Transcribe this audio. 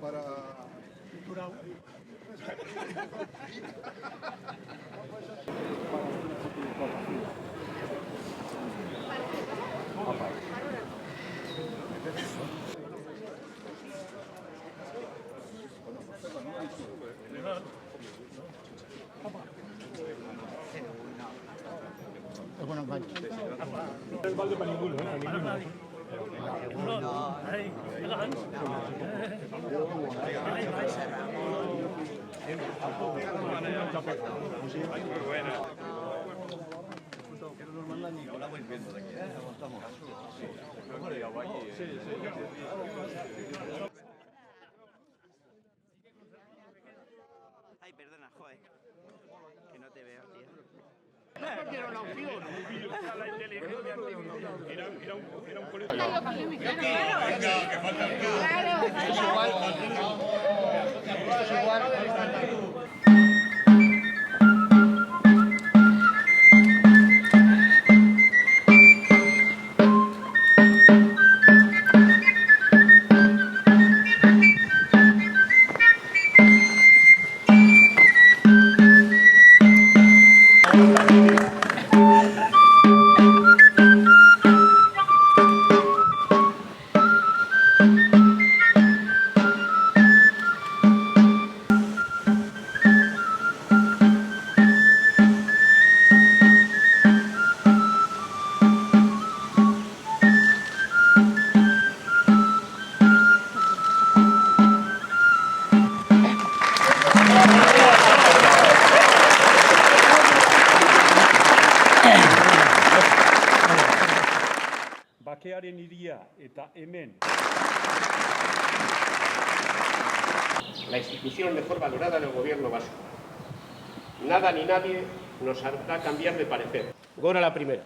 para... El balde para ninguno, para ninguno. Ay, perdona, joder. Que no te veo, tío. Era una opción. La inteligencia artificial. Era un colegio. Bakearen hiria eta hemen. La institución mejor valorada en el gobierno vasco. Nada ni nadie nos hará cambiar de parecer. Gora la primera.